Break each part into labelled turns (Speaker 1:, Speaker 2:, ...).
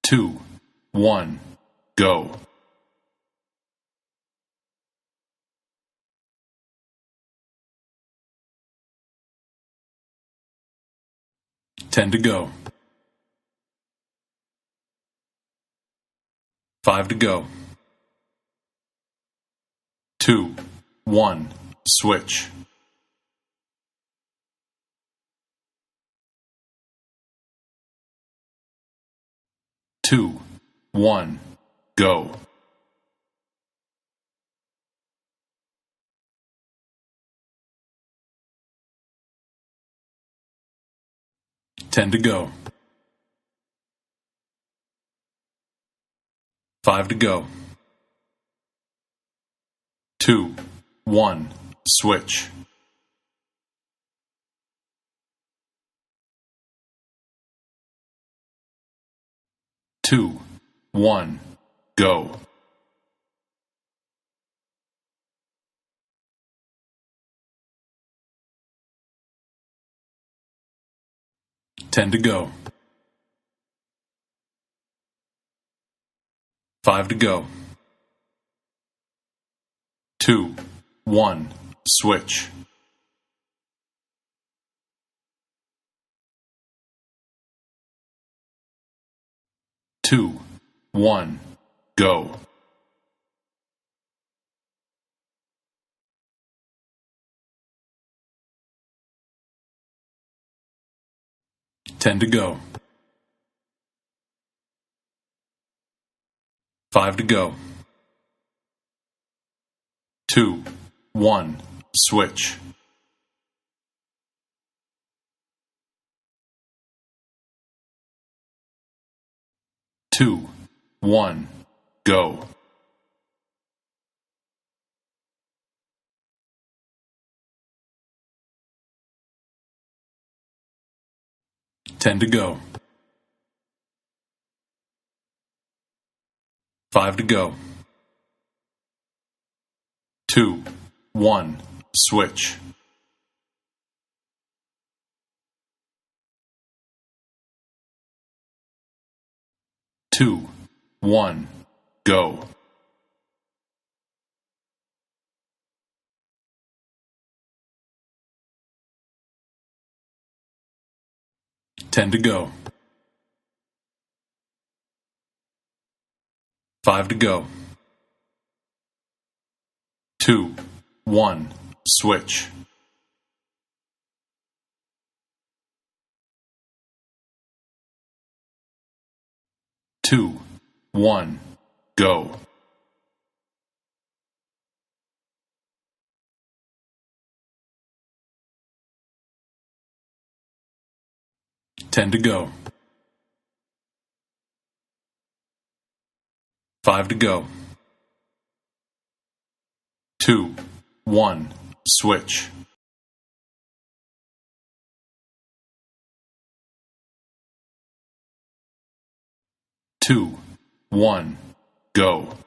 Speaker 1: 2, 1, go. 10 to go. 5 to go. 2, 1, switch. 2, 1, go. 10 to go. 5 to go. 2, 1, switch. 2, 1, go. 10 to go. 5 to go. 2, 1, switch. 2, 1, go. 10 to go. 5 to go. 2, 1, switch. 2, 1, go. 10 to go. 5 to go. 2, 1, switch. 2, 1, go. 10 to go. 5 to go. 2, 1, switch. 2, 1, go. 10 to go. 5 to go. 2, 1, switch. 2, 1, go.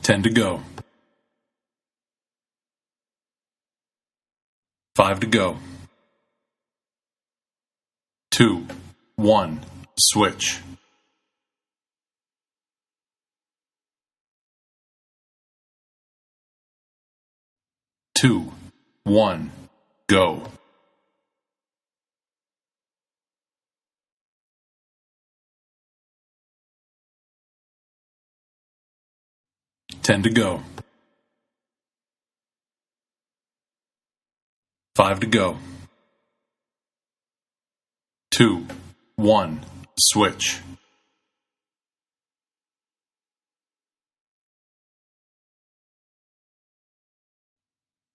Speaker 1: 10 to go. 5 to go. 2, 1, switch. 2, 1, go. 10 to go. 5 to go. 2, 1, switch.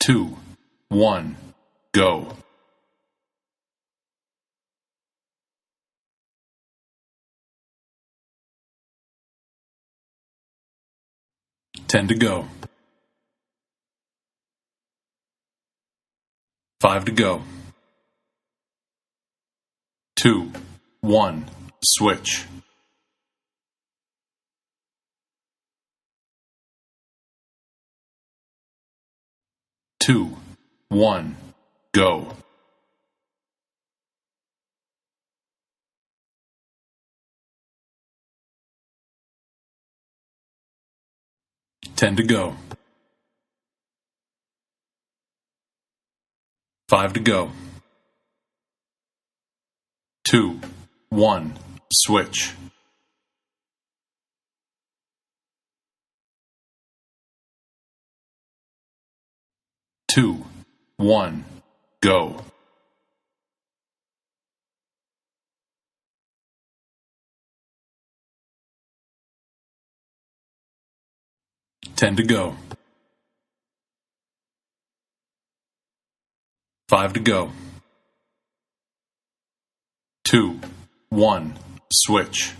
Speaker 1: 2, 1, go. 10 to go. 5 to go. 2, 1, switch. 2, 2, 1, go. 10 to go. 5 to go. 2, 1, switch. 2, 1, go. 10 to go. 5 to go. 2, 1, switch.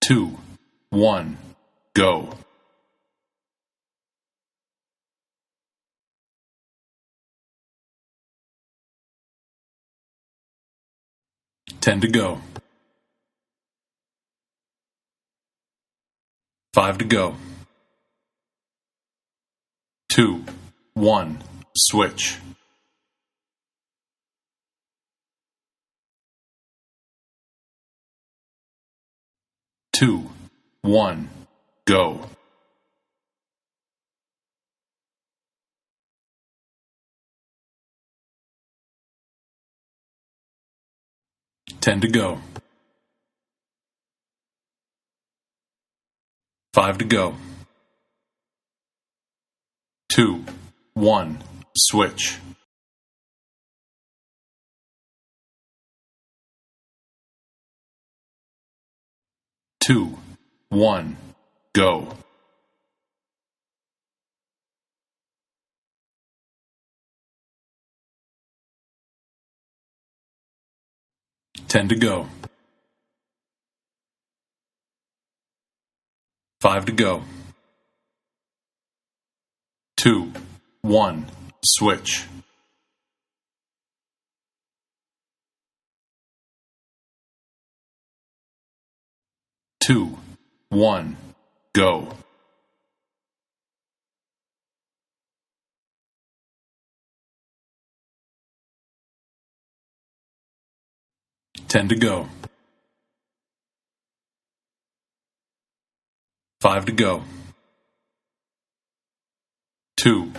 Speaker 1: 2, 1, go. 10 to go. 5 to go. 2, 1, switch. 2, 1, go. 10 to go. 5 to go. 2, 1, switch. 2, 1, go. 10 to go. 5 to go. 2, 1, switch. 2, 1, go. 10 to go. 5 to go. 2,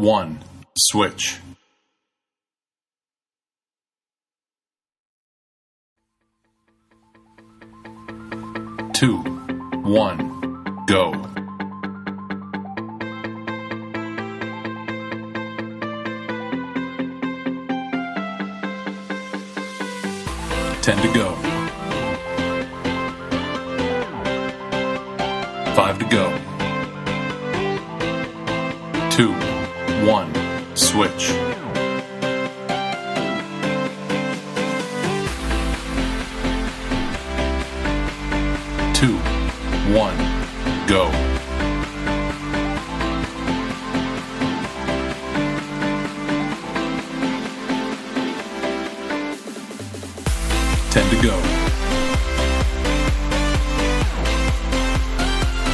Speaker 1: 1, switch. 2, 1, go. 10 to go. 5 to go. 2, 1, switch. 2, 1, go. 10 to go.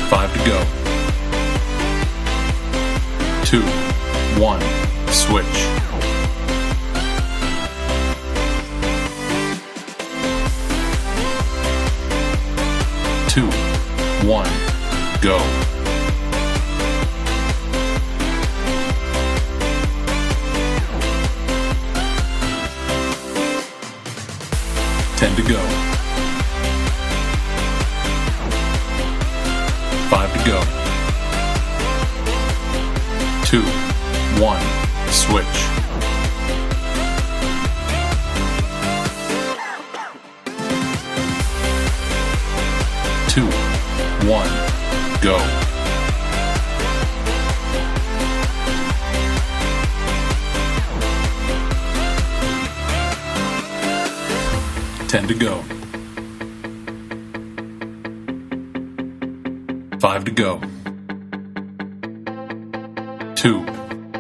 Speaker 1: 5 to go. 2, 1, switch. 2, 1, go. 10 to go. 5 to go. 2, 1, switch. 2, 1, go. 10 to go. 5 to go. 2,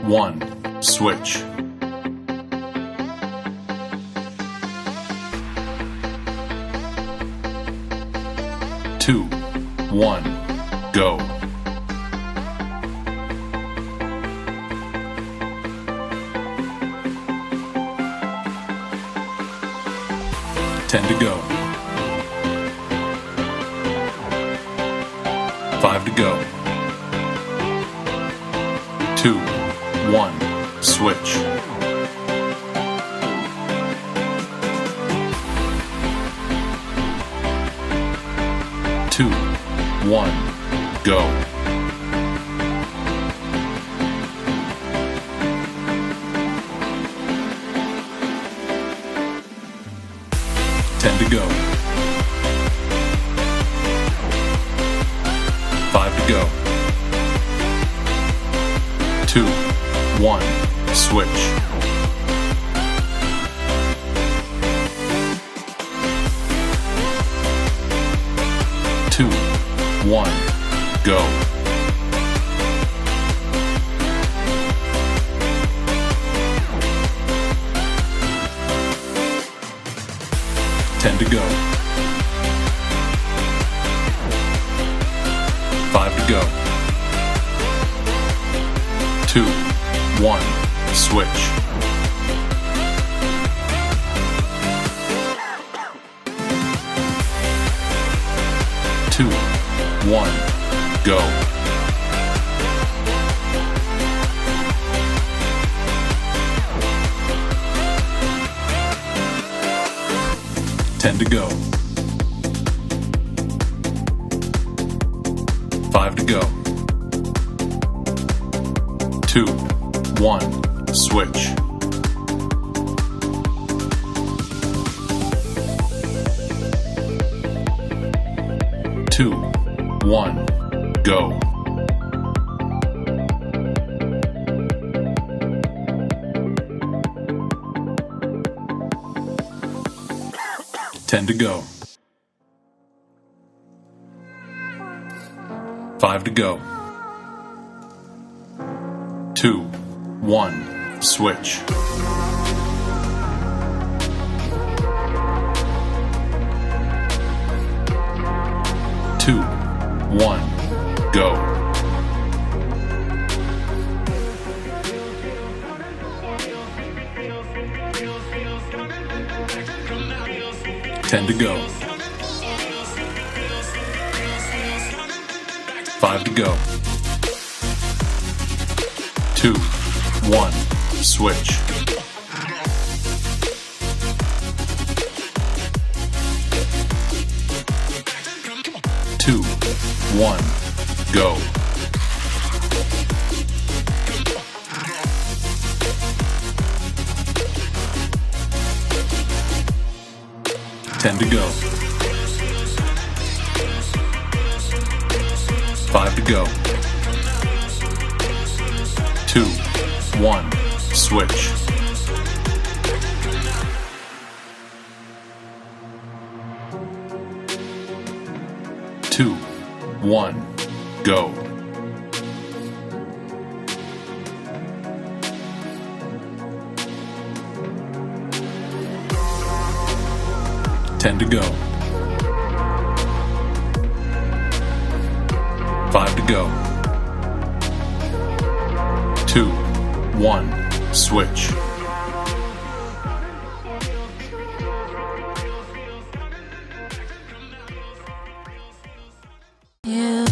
Speaker 1: 1, switch. 2, 2, 1, go. 10 to go. 5 to go. 2, 1, switch. 2, 1, go. 10 to go. 5 to go. 2, 1, switch. 2, 1, go. 10 to go. 5 to go. 2, 1, switch. 2, 1, go. 10 to go. 5 to go. 2, 1, switch. 2, 1, go. 10 to go. 5 to go. 2, 1, switch. 2, 1, go. 10 to go. 5 to go. 2, 1, switch. 2, 1, go. 10 to go. 5 to go. 2, 1, switch. 2, 1, go. 10 to go. 5 to go. 2, 1, switch.
Speaker 2: You